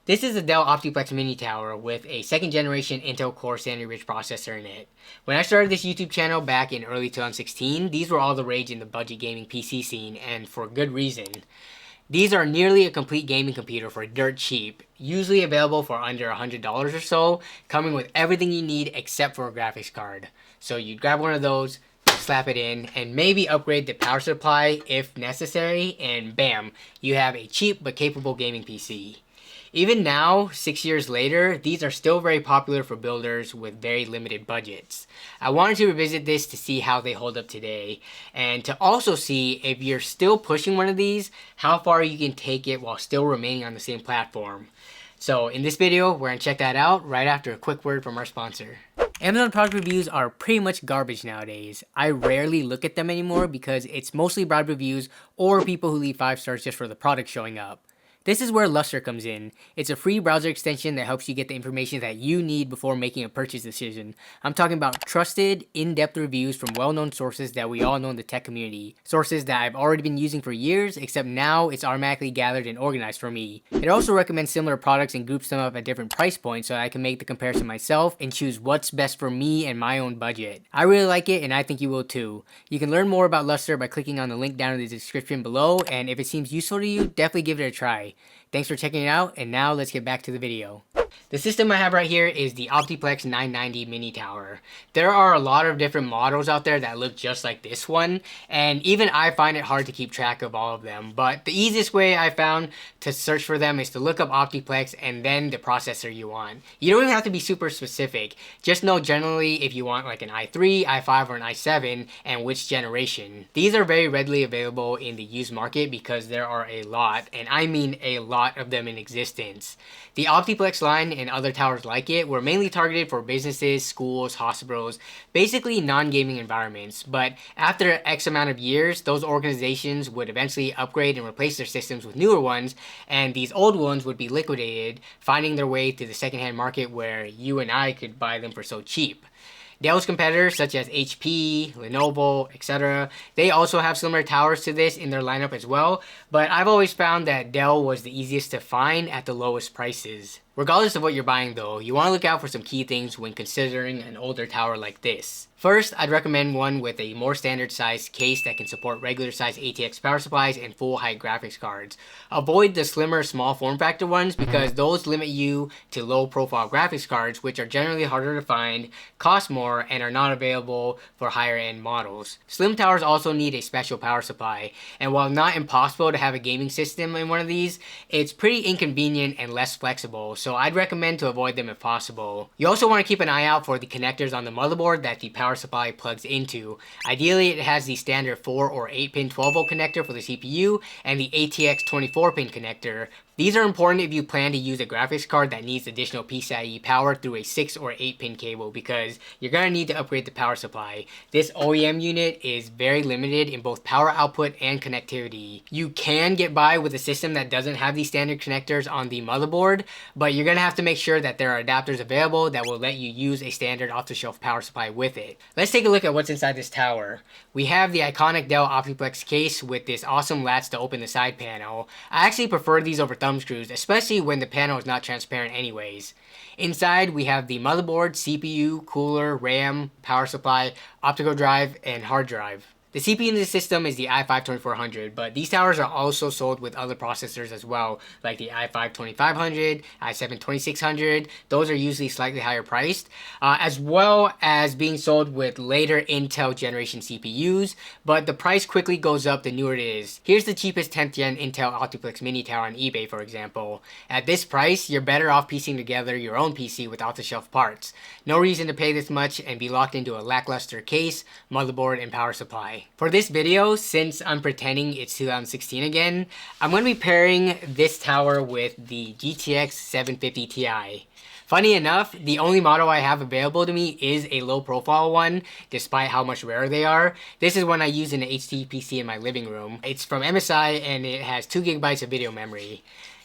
This is a Dell Optiplex mini tower with a second generation Intel Core Sandy Ridge processor in it. When I started this YouTube channel back in early 2016, these were all the rage in the budget gaming PC scene, and for good reason. These are nearly a complete gaming computer for dirt cheap, usually available for under $100 or so, coming with everything you need except for a graphics card. So you grab one of those, slap it in, and maybe upgrade the power supply if necessary, and bam, you have a cheap but capable gaming PC. Even now, 6 years later, these are still very popular for builders with very limited budgets. I wanted to revisit this to see how they hold up today, and to also see if you're still pushing one of these, how far you can take it while still remaining on the same platform. So in this video, we're going to check that out right after a quick word from our sponsor. Amazon product reviews are pretty much garbage nowadays. I rarely look at them anymore because it's mostly bad reviews or people who leave 5 stars just for the product showing up. This is where Lustre comes in. It's a free browser extension that helps you get the information that you need before making a purchase decision. I'm talking about trusted, in-depth reviews from well-known sources that we all know in the tech community. Sources that I've already been using for years, except now it's automatically gathered and organized for me. It also recommends similar products and groups them up at different price points so I can make the comparison myself and choose what's best for me and my own budget. I really like it and I think you will too. You can learn more about Lustre by clicking on the link down in the description below, and if it seems useful to you, definitely give it a try. Thanks for checking it out, and now let's get back to the video. The system I have right here is the Optiplex 990 mini tower. There are a lot of different models out there that look just like this one, and even I find it hard to keep track of all of them, but the easiest way I found to search for them is to look up Optiplex and then the processor you want. You don't even have to be super specific, just know generally if you want like an i3, i5, or an i7, and which generation. These are very readily available in the used market because there are a lot, and I mean a lot of them in existence. The Optiplex line and other towers like it were mainly targeted for businesses, schools, hospitals, basically non-gaming environments, but after X amount of years, those organizations would eventually upgrade and replace their systems with newer ones, and these old ones would be liquidated, finding their way to the secondhand market where you and I could buy them for so cheap. Dell's competitors such as HP, Lenovo, etc., they also have similar towers to this in their lineup as well, but I've always found that Dell was the easiest to find at the lowest prices. Regardless of what you're buying though, you want to look out for some key things when considering an older tower like this. First, I'd recommend one with a more standard sized case that can support regular size ATX power supplies and full height graphics cards. Avoid the slimmer small form factor ones because those limit you to low profile graphics cards, which are generally harder to find, cost more, and are not available for higher end models. Slim towers also need a special power supply, and while not impossible to have a gaming system in one of these, it's pretty inconvenient and less flexible, so I'd recommend to avoid them if possible. You also want to keep an eye out for the connectors on the motherboard that the power supply plugs into. Ideally, it has the standard 4 or 8 pin 12 volt connector for the CPU and the ATX 24 pin connector. These are important if you plan to use a graphics card that needs additional PCIe power through a 6 or 8 pin cable because you're going to need to upgrade the power supply. This OEM unit is very limited in both power output and connectivity. You can get by with a system that doesn't have these standard connectors on the motherboard, but you're going to have to make sure that there are adapters available that will let you use a standard off-the-shelf power supply with it. Let's take a look at what's inside this tower. We have the iconic Dell Optiplex case with this awesome latch to open the side panel. I actually prefer these over thumb screws, especially when the panel is not transparent anyways. Inside we have the motherboard, CPU, cooler, RAM, power supply, optical drive, and hard drive. The CPU in this system is the i5-2400, but these towers are also sold with other processors as well, like the i5-2500, i7-2600. Those are usually slightly higher priced, as well as being sold with later Intel generation CPUs, but the price quickly goes up the newer it is. Here's the cheapest 10th gen Intel Optiplex mini tower on eBay, for example. At this price, you're better off piecing together your own PC with off-the-shelf parts. No reason to pay this much and be locked into a lackluster case, motherboard, and power supply. For this video, since I'm pretending it's 2016 again, I'm going to be pairing this tower with the GTX 750 Ti. Funny enough, the only model I have available to me is a low profile one, despite how much rarer they are. This is one I use in an HD PC in my living room. It's from MSI and it has 2 GB of video memory.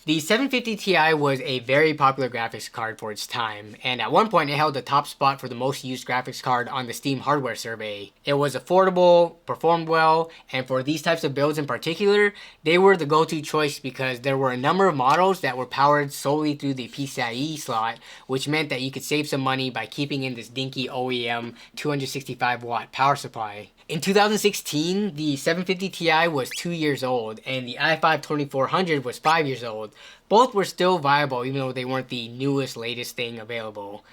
The 750 Ti was a very popular graphics card for its time, and at one point it held the top spot for the most used graphics card on the Steam hardware survey. It was affordable, performed well, and for these types of builds in particular, they were the go-to choice because there were a number of models that were powered solely through the PCIe slot, which meant that you could save some money by keeping in this dinky OEM 265 watt power supply. In 2016, the 750 Ti was 2 years old, and the i5-2400 was 5 years old. Both were still viable, even though they weren't the newest, latest thing available.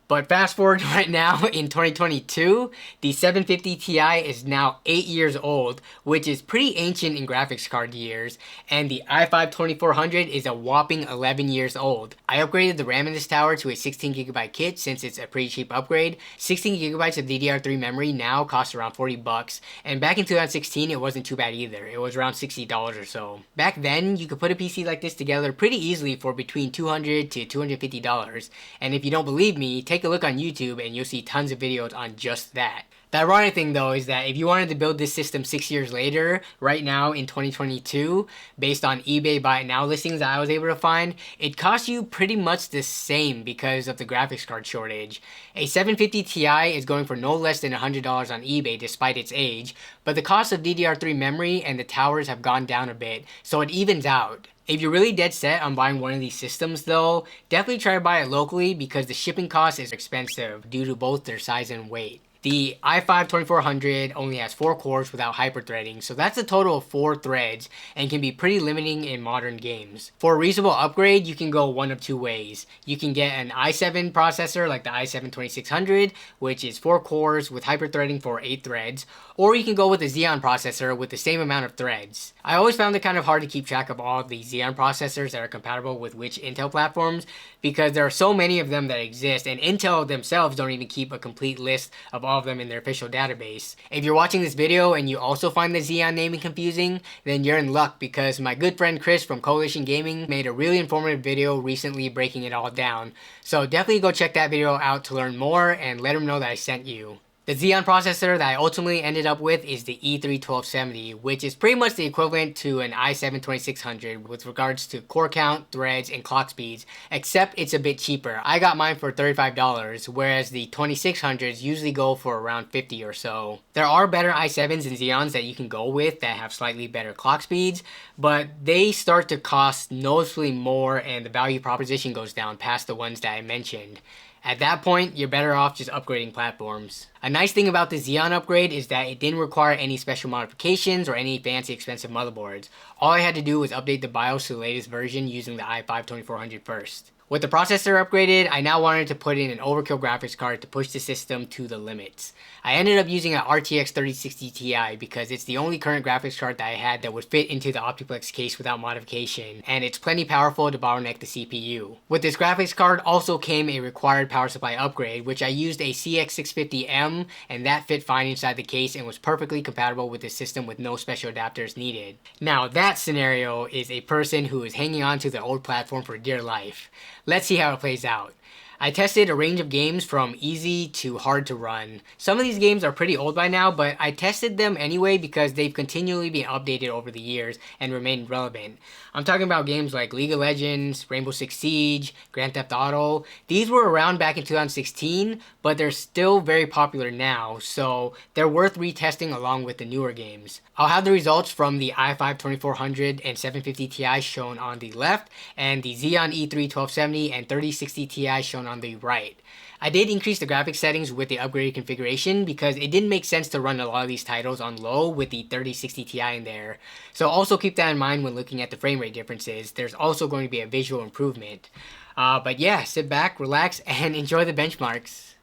But fast forward right now in 2022, the 750 Ti is now 8 years old, which is pretty ancient in graphics card years, and the i5-2400 is a whopping 11 years old. I upgraded the RAM in this tower to a 16GB kit since it's a pretty cheap upgrade. 16GB of DDR3 memory now costs around $40, and back in 2016 it wasn't too bad either. It was around $60 or so. Back then, you could put a PC like this together pretty easily for between $200 to $250, and if you don't believe me, take a look on YouTube and you'll see tons of videos on just that. The ironic thing though is that if you wanted to build this system 6 years later, right now in 2022, based on eBay Buy It Now listings that I was able to find, it costs you pretty much the same because of the graphics card shortage. A 750 Ti is going for no less than $100 on eBay despite its age, but the cost of DDR3 memory and the towers have gone down a bit, so it evens out. If you're really dead set on buying one of these systems though, definitely try to buy it locally because the shipping cost is expensive due to both their size and weight. The i5-2400 only has 4 cores without hyperthreading, so that's a total of 4 threads and can be pretty limiting in modern games. For a reasonable upgrade, you can go one of 2 ways. You can get an i7 processor like the i7-2600, which is 4 cores with hyperthreading for 8 threads, or you can go with a Xeon processor with the same amount of threads. I always found it kind of hard to keep track of all of the Xeon processors that are compatible with which Intel platforms because there are so many of them that exist, and Intel themselves don't even keep a complete list of all of them in their official database. If you're watching this video and you also find the Xeon naming confusing, then you're in luck because my good friend Chris from Coalition Gaming made a really informative video recently breaking it all down. So definitely go check that video out to learn more and let him know that I sent you. The Xeon processor that I ultimately ended up with is the E3-1270, which is pretty much the equivalent to an i7-2600 with regards to core count, threads, and clock speeds, except it's a bit cheaper. I got mine for $35, whereas the 2600s usually go for around $50 or so. There are better i7s and Xeons that you can go with that have slightly better clock speeds, but they start to cost noticeably more and the value proposition goes down past the ones that I mentioned. At that point, you're better off just upgrading platforms. A nice thing about the Xeon upgrade is that it didn't require any special modifications or any fancy expensive motherboards. All I had to do was update the BIOS to the latest version using the i5-2400 first. With the processor upgraded, I now wanted to put in an overkill graphics card to push the system to the limits. I ended up using an RTX 3060 Ti because it's the only current graphics card that I had that would fit into the Optiplex case without modification, and it's plenty powerful to bottleneck the CPU. With this graphics card also came a required power supply upgrade, which I used a CX650M, and that fit fine inside the case and was perfectly compatible with the system with no special adapters needed. Now that scenario is a person who is hanging on to the old platform for dear life. Let's see how it plays out. I tested a range of games from easy to hard to run. Some of these games are pretty old by now, but I tested them anyway because they've continually been updated over the years and remained relevant. I'm talking about games like League of Legends, Rainbow Six Siege, Grand Theft Auto. These were around back in 2016, but they're still very popular now, so they're worth retesting along with the newer games. I'll have the results from the i5-2400 and 750 Ti shown on the left, and the Xeon E3-1270 and 3060 Ti shown on the right. I did increase the graphics settings with the upgraded configuration because it didn't make sense to run a lot of these titles on low with the 3060 Ti in there. So also keep that in mind when looking at the frame rate differences. There's also going to be a visual improvement. But yeah, sit back, relax, and enjoy the benchmarks.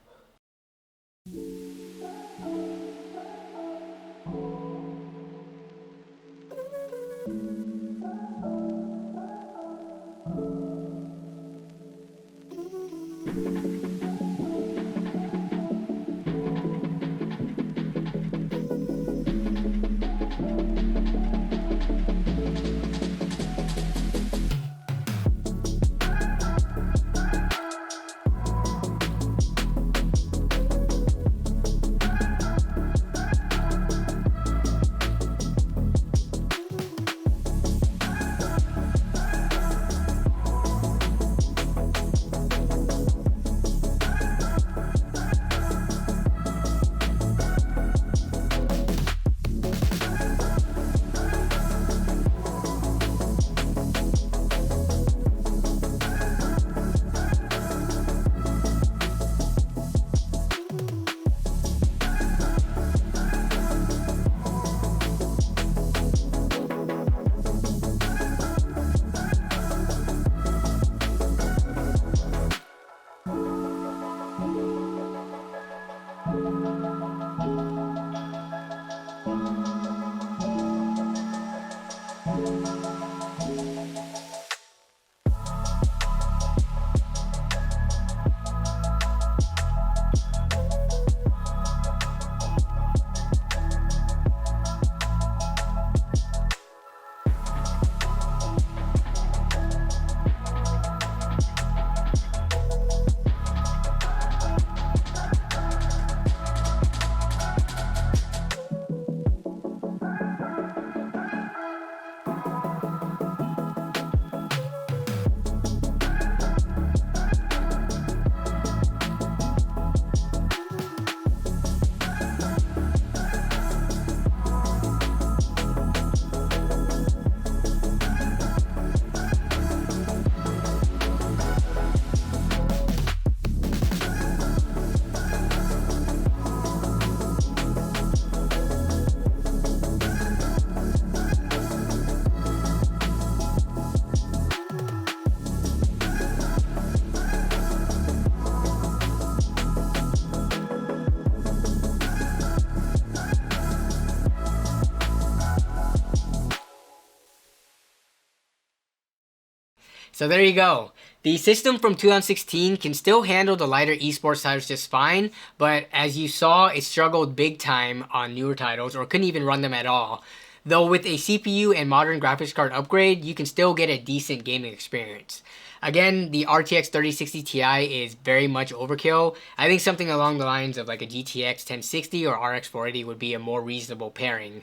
So there you go. The system from 2016 can still handle the lighter esports titles just fine, but as you saw, it struggled big time on newer titles or couldn't even run them at all. Though with a CPU and modern graphics card upgrade, you can still get a decent gaming experience. Again, the RTX 3060 Ti is very much overkill. I think something along the lines of like a GTX 1060 or RX 480 would be a more reasonable pairing.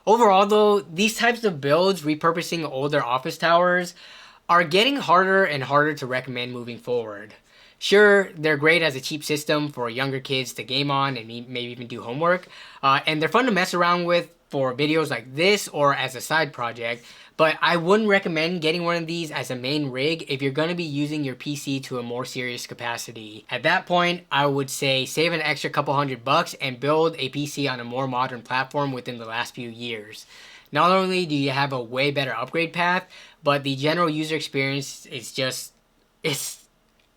Overall though, these types of builds repurposing older office towers are getting harder and harder to recommend moving forward. Sure, they're great as a cheap system for younger kids to game on and maybe even do homework, and they're fun to mess around with for videos like this or as a side project, but I wouldn't recommend getting one of these as a main rig if you're going to be using your PC to a more serious capacity. At that point, I would say save an extra couple $100 and build a PC on a more modern platform within the last few years. Not only do you have a way better upgrade path, but the general user experience is just,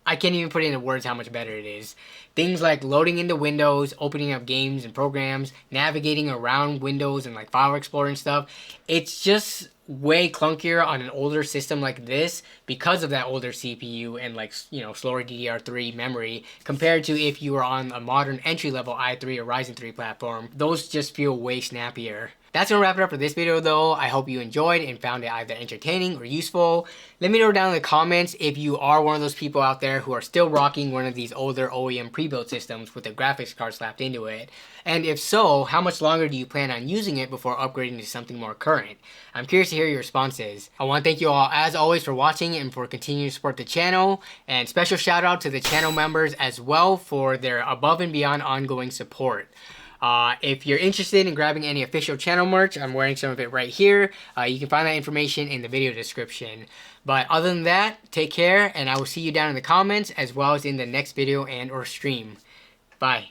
I can't even put into words how much better it is. Things like loading into Windows, opening up games and programs, navigating around Windows and like File Explorer and stuff. It's just way clunkier on an older system like this because of that older CPU and like, you know, slower DDR3 memory compared to if you were on a modern entry-level i3 or Ryzen 3 platform. Those just feel way snappier. That's gonna wrap it up for this video though. I hope you enjoyed and found it either entertaining or useful. Let me know down in the comments if you are one of those people out there who are still rocking one of these older OEM pre-built systems with a graphics card slapped into it. And if so, how much longer do you plan on using it before upgrading to something more current? I'm curious to hear your responses. I want to thank you all as always for watching and for continuing to support the channel. And special shout out to the channel members as well for their above and beyond ongoing support. If you're interested in grabbing any official channel merch, I'm wearing some of it right here. You can find that information in the video description. But other than that, take care, and I will see you down in the comments as well as in the next video and or stream. Bye.